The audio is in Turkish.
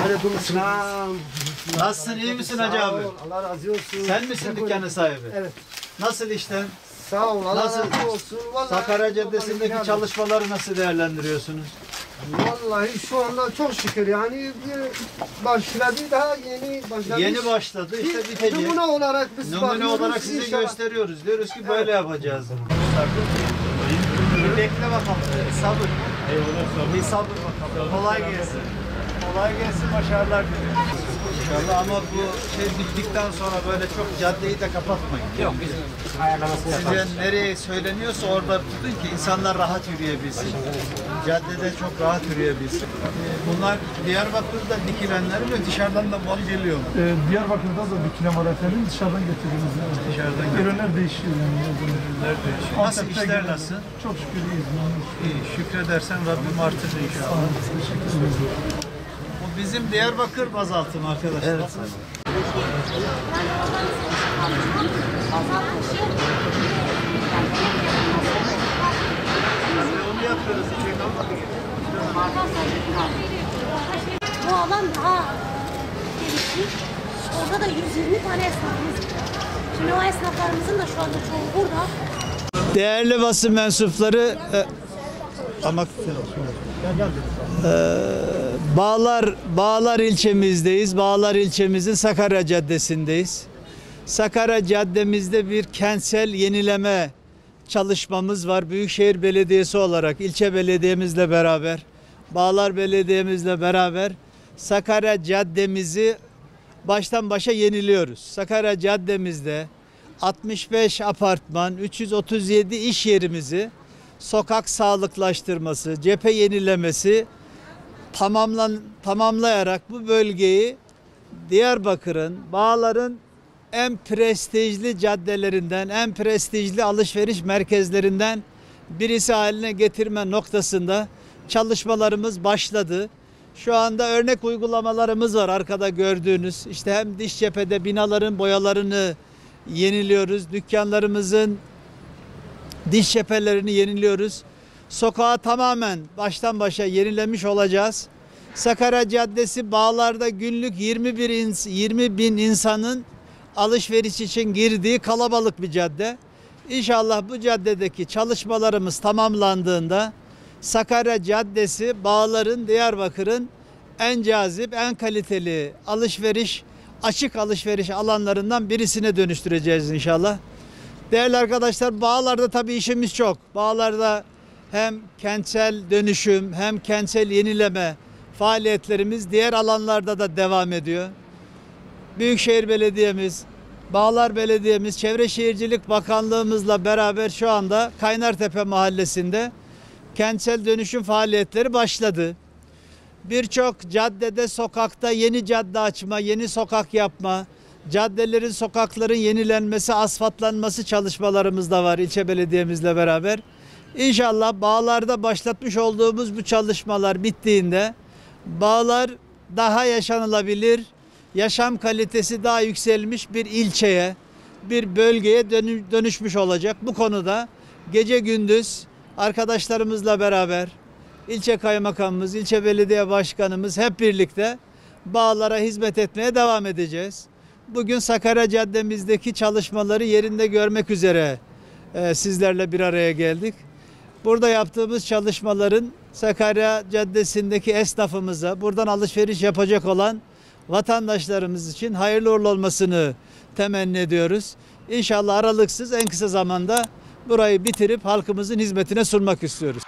Aleykümselam. Nasılsın, iyi misin Hacı abi? Allah razı olsun. Sen misin dükkanın sahibi? Evet. Nasıl işten? Sağ ol, Allah Nasıl? razı olsun. Vallahi, Sakarya Caddesi'ndeki çalışmaları nasıl değerlendiriyorsunuz? Vallahi şu anda çok şükür yani başladı, daha yeni başladı. Yeni başladı, işte bitecek. Numune olarak biz Numune bakıyoruz, olarak size inşallah. gösteriyoruz. Diyoruz ki böyle yapacağız. Bir bekle bakalım. Sabır. Bir sabır bakalım. Kolay gelsin. Kolay gelsin, başarılar diliyorum. İnşallah, ama bu şey bittikten sonra böyle çok caddeyi de kapatmayın. Yok, biz size nereye söyleniyorsa orada tutun ki insanlar rahat yürüyebilsin. Caddede çok rahat yürüyebilsin. Bunlar Diyarbakır'da dikilenler mi, dışarıdan da mal geliyor mu? Diyarbakır'da da dikilen var efendim, dışarıdan getirdiğimiz. Dışarıdan ürünler değişiyor yani. ürünler değişiyor. Nasıl, işler nasıl? Çok şükür iyiyiz. İyi, şükredersen Rabbim artır inşallah. Teşekkür ederim. Bu bizim Diyarbakır bazaltım arkadaşlar. Evet. Onu yapıyoruz. Bu alan daha gelişmiş. Orada da 120 tane esnafımız var. Şimdi o esnaflarımızın da şu anda çoğu burada. Değerli basın mensupları, Bağlar ilçemizdeyiz. Bağlar ilçemizin Sakarya Caddesi'ndeyiz. Sakarya Caddemizde bir kentsel yenileme çalışmamız var. Büyükşehir Belediyesi olarak ilçe belediyemizle beraber, Bağlar Belediye'mizle beraber Sakarya Caddemizi baştan başa yeniliyoruz. Sakarya Caddemizde 65 apartman, 337 iş yerimizi sokak sağlıklaştırması, cephe yenilemesi tamamlayarak bu bölgeyi Diyarbakır'ın, Bağlar'ın en prestijli caddelerinden, en prestijli alışveriş merkezlerinden birisi haline getirme noktasında çalışmalarımız başladı. Şu anda örnek uygulamalarımız var arkada gördüğünüz. İşte hem dış cephede binaların boyalarını yeniliyoruz, dükkanlarımızın dış cephelerini yeniliyoruz. Sokağı tamamen baştan başa yenilemiş olacağız. Sakarya Caddesi Bağlar'da günlük 20 bin insanın alışveriş için girdiği kalabalık bir cadde. İnşallah bu caddedeki çalışmalarımız tamamlandığında Sakarya Caddesi Bağlar'ın, Diyarbakır'ın en cazip, en kaliteli açık alışveriş alanlarından birisine dönüştüreceğiz inşallah. Değerli arkadaşlar, Bağlar'da tabii işimiz çok. Bağlar'da hem kentsel dönüşüm hem kentsel yenileme faaliyetlerimiz diğer alanlarda da devam ediyor. Büyükşehir Belediye'miz, Bağlar Belediye'miz, Çevre Şehircilik Bakanlığımızla beraber şu anda Kaynartepe Mahallesi'nde kentsel dönüşüm faaliyetleri başladı. Birçok caddede, sokakta yeni cadde açma, yeni sokak yapma, caddelerin, sokakların yenilenmesi, asfaltlanması çalışmalarımız da var ilçe belediyemizle beraber. İnşallah Bağlar'da başlatmış olduğumuz bu çalışmalar bittiğinde Bağlar daha yaşanılabilir, yaşam kalitesi daha yükselmiş bir ilçeye, bir bölgeye dönüşmüş olacak. Bu konuda gece gündüz arkadaşlarımızla beraber ilçe kaymakamımız, ilçe belediye başkanımız hep birlikte Bağlar'a hizmet etmeye devam edeceğiz. Bugün Sakarya Caddemizdeki çalışmaları yerinde görmek üzere sizlerle bir araya geldik. Burada yaptığımız çalışmaların Sakarya Caddesi'ndeki esnafımıza, buradan alışveriş yapacak olan vatandaşlarımız için hayırlı uğurlu olmasını temenni ediyoruz. İnşallah aralıksız en kısa zamanda burayı bitirip halkımızın hizmetine sunmak istiyoruz.